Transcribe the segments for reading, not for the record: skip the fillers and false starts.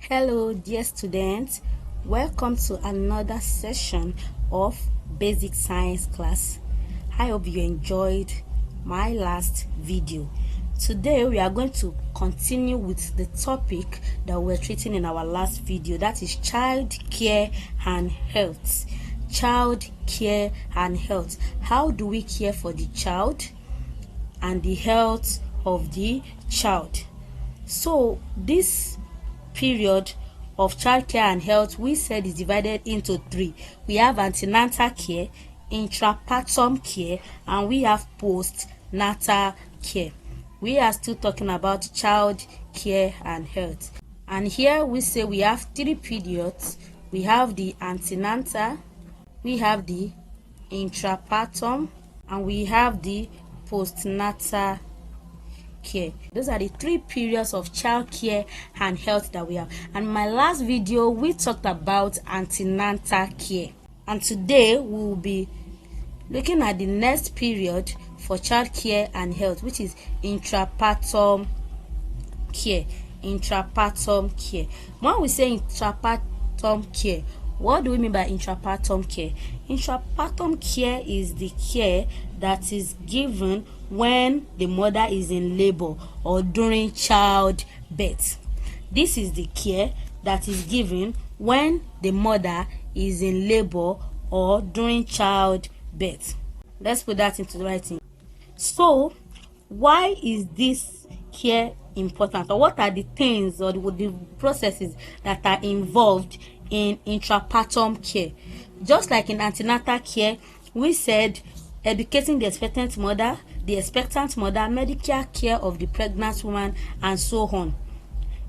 Hello dear students, welcome to another session of basic science class. I hope you enjoyed my last video. Today we are going to continue with the topic that we're treating in our last video, that is child care and health. Child care and health. How do we care for the child and the health of the child? So this period of child care and health, we said, is divided into three. We have antenatal care, intrapartum care, and we have postnatal care. We are still talking about child care and health, and here we say we have three periods. We have the antenatal, we have the intrapartum, and we have the postnatal care. Those are the three periods of child care and health that we have. And in my last video we talked about antenatal care, and today we will be looking at the next period for child care and health, which is intrapartum care. Intrapartum care. When we say intrapartum care, what do we mean by intrapartum care? Intrapartum care is the care that is given when the mother is in labor or during childbirth. This is the care that is given when the mother is in labor or during childbirth. Let's put that into writing. So, why is this care important, or what are the things or the processes that are involved in intrapartum care? Just like in antenatal care, we said educating the expectant mother, medical care of the pregnant woman, and so on.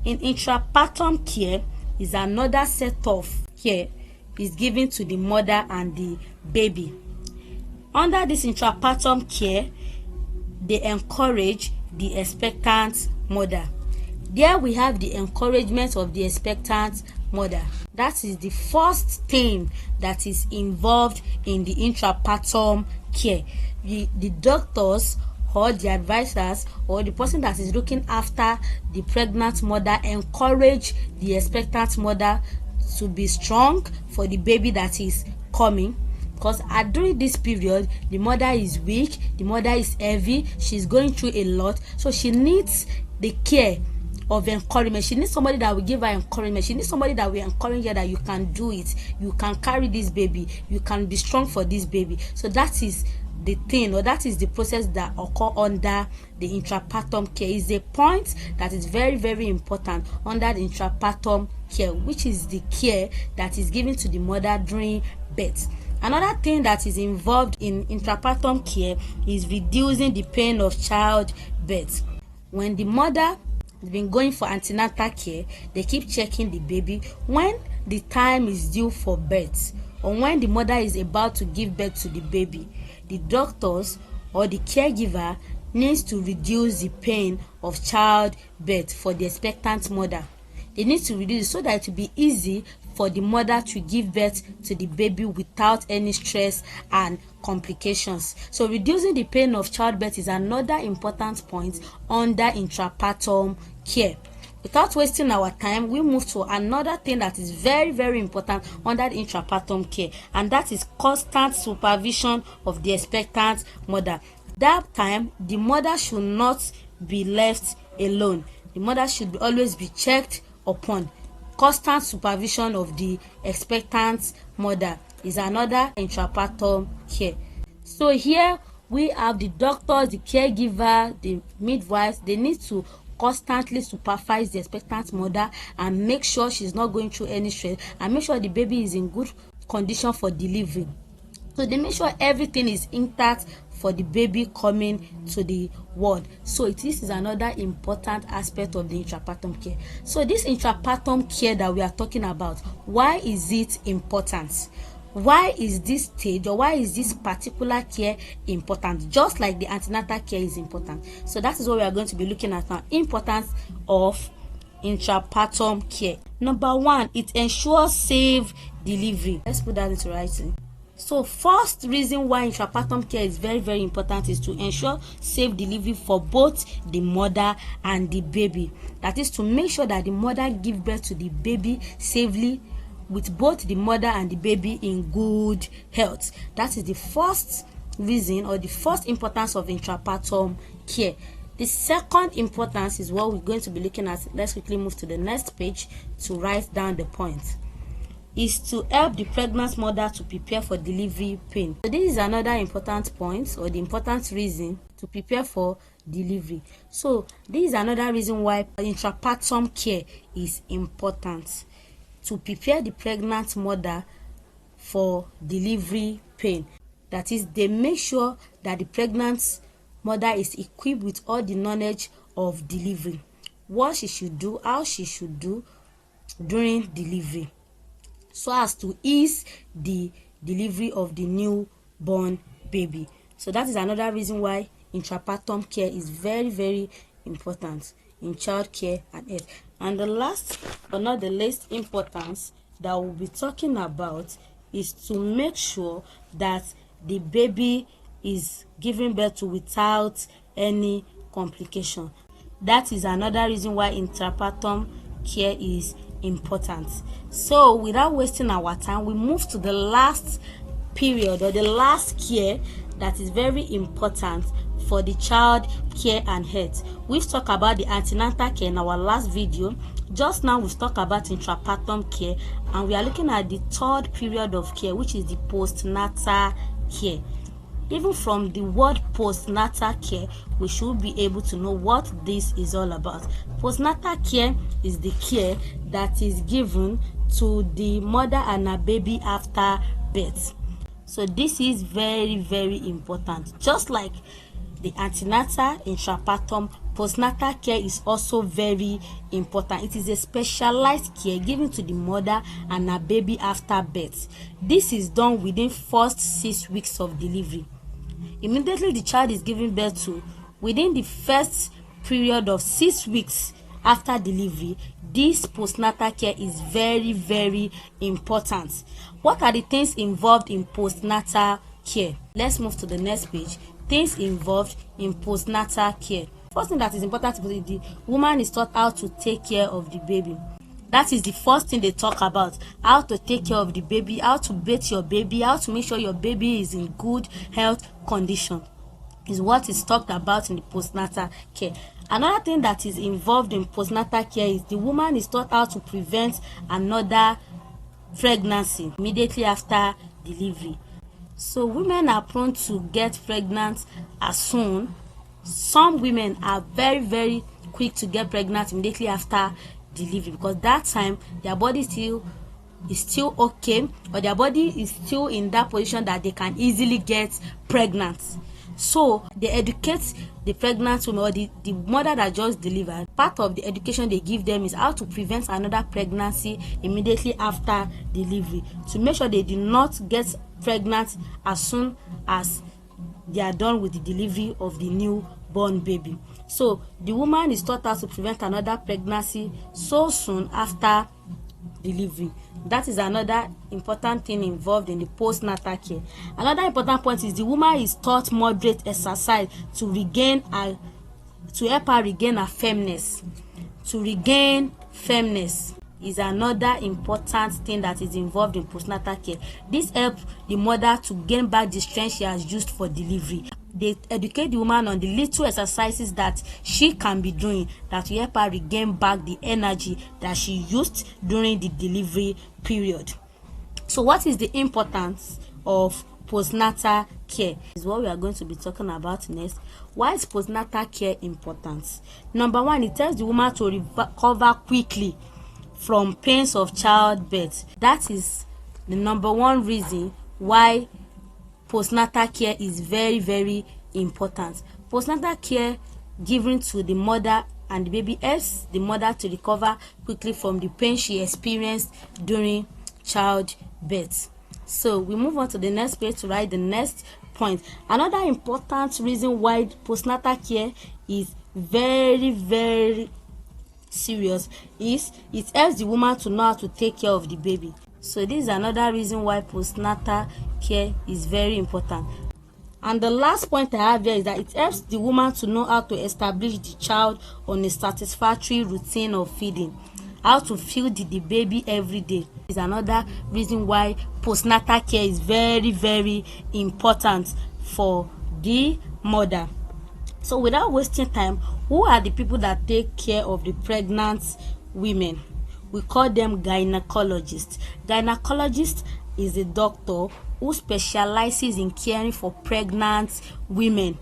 In intrapartum care is another set of care is given to the mother and the baby. Under this intrapartum care, they encourage the expectant mother. There we have the encouragement of the expectant mother. That is the first thing that is involved in the intrapartum care. The doctors or the advisors or the person that is looking after the pregnant mother encourage the expectant mother to be strong for the baby that is coming, because during this period the mother is weak, the mother is heavy, she's going through a lot, so she needs the care of encouragement. She needs somebody that will give her encouragement. She needs somebody that will encourage her that you can do it, you can carry this baby, you can be strong for this baby. So that is the thing, or that is the process that occur under the intrapartum care. Is a point that is very, very important under the intrapartum care, which is the care that is given to the mother during birth. Another thing that is involved in intrapartum care is reducing the pain of childbirth. When the mother has been going for antenatal care, they keep checking the baby. When the time is due for birth, or when the mother is about to give birth to the baby, the doctors or the caregiver needs to reduce the pain of childbirth for the expectant mother. They need to reduce it so that it will be easy for the mother to give birth to the baby without any stress and complications. So reducing the pain of childbirth is another important point under intrapartum care. Without wasting our time, we move to another thing that is very, very important under the intrapartum care, and that is constant supervision of the expectant mother. That time, the mother should not be left alone. The mother should always be checked upon. Constant supervision of the expectant mother is another intrapartum care. So here we have the doctors, the caregiver, the midwives. They need to constantly supervise the expectant mother and make sure she's not going through any stress, and make sure the baby is in good condition for delivery. So they make sure everything is intact for the baby coming to the world. So this is another important aspect of the intrapartum care. So this intrapartum care that we are talking about, why is it important? Why is this stage, or why is this particular care important? Just like the antenatal care is important. So that is what we are going to be looking at now. Importance of intrapartum care. Number one, it ensures safe delivery. Let's put that into writing. So first reason why intrapartum care is very, very important is to ensure safe delivery for both the mother and the baby. That is to make sure that the mother gives birth to the baby safely, with both the mother and the baby in good health. That is the first reason, or the first importance of intrapartum care. The second importance is what we're going to be looking at. Let's quickly move to the next page to write down the points. Is to help the pregnant mother to prepare for delivery pain. So this is another important point, or the important reason to prepare for delivery. So this is another reason why intrapartum care is important, to prepare the pregnant mother for delivery pain. That is, they make sure that the pregnant mother is equipped with all the knowledge of delivery, what she should do, how she should do during delivery, so as to ease the delivery of the newborn baby. So that is another reason why intrapartum care is very, very important in child care and health. And the last but not the least importance that we'll be talking about is to make sure that the baby is given birth to without any complication. That is another reason why intrapartum care is important. So without wasting our time, we move to the last period, or the last care that is very important for the child care and health. We've talked about the antenatal care in our last video. Just now we've talked about intrapartum care, and we are looking at the third period of care, which is the postnatal care. Even from the word postnatal care, we should be able to know what this is all about. Postnatal care is the care that is given to the mother and her baby after birth. So this is very, very important. Just like the antenatal, intrapartum, postnatal care is also very important. It is a specialized care given to the mother and her baby after birth. This is done within first 6 weeks of delivery. Immediately the child is given birth to, within the first period of 6 weeks after delivery, this postnatal care is very, very important. What are the things involved in postnatal care? Let's move to the next page. Things involved in postnatal care. First thing that is important is the woman is taught how to take care of the baby. That is the first thing they talk about, how to take care of the baby, how to bathe your baby, how to make sure your baby is in good health condition, is what is talked about in the postnatal care. Another thing that is involved in postnatal care is the woman is taught how to prevent another pregnancy immediately after delivery. So women are prone to get pregnant as soon. Some women are very, very quick to get pregnant immediately after delivery, because that time their body is still okay, or their body is still in that position that they can easily get pregnant. So they educate the pregnant woman, or the mother that just delivered. Part of the education they give them is how to prevent another pregnancy immediately after delivery, to make sure they do not get pregnant as soon as they are done with the delivery of the newborn baby. So the woman is taught how to prevent another pregnancy so soon after delivery. That is another important thing involved in the postnatal care. Another important point is the woman is taught moderate exercise to help her regain her firmness. To regain firmness is another important thing that is involved in postnatal care. This helps the mother to gain back the strength she has used for delivery. They educate the woman on the little exercises that she can be doing that will help her regain back the energy that she used during the delivery period. So what is the importance of postnatal care is what we are going to be talking about next. Why is postnatal care important? Number one, it tells the woman to recover quickly from pains of childbirth. That is the number one reason why postnatal care is very, very important. Postnatal care given to the mother and the baby helps the mother to recover quickly from the pain she experienced during childbirth. So we move on to the next page to write the next point. Another important reason why postnatal care is very, very serious is it helps the woman to know how to take care of the baby. So this is another reason why postnatal care is very important. And the last point I have here is that it helps the woman to know how to establish the child on a satisfactory routine of feeding. How to feed the baby every day is another reason why postnatal care is very, very important for the mother. So without wasting time, who are the people that take care of the pregnant women? We call them gynecologists. Gynecologist is a doctor who specializes in caring for pregnant women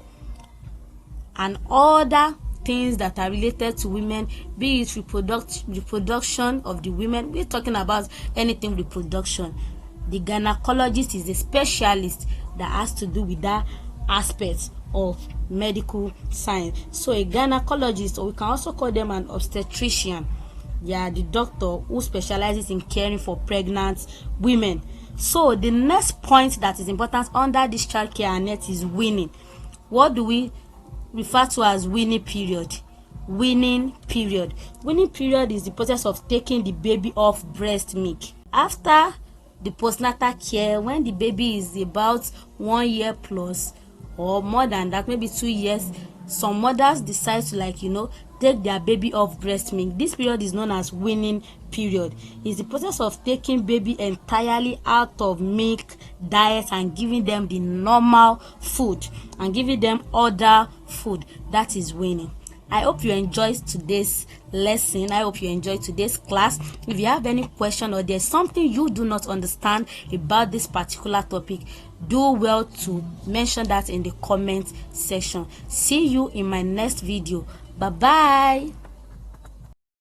and other things that are related to women, be it reproduction of the women. We're talking about anything reproduction. The gynecologist is a specialist that has to do with that aspect of medical science. So a gynecologist, or we can also call them an obstetrician, the doctor who specializes in caring for pregnant women. So the next point that is important under this child care net is weaning. What do we refer to as weaning period? Weaning period is the process of taking the baby off breast milk. After the postnatal care, when the baby is about 1 year plus or more than that, maybe 2 years, some mothers decide to take their baby off breast milk. This period is known as weaning period. It's the process of taking baby entirely out of milk diet and giving them the normal food and giving them other food. That is weaning. I hope you enjoyed today's lesson. I hope you enjoyed today's class. If you have any question or there's something you do not understand about this particular topic, do well to mention that in the comment section. See you in my next video. Bye bye.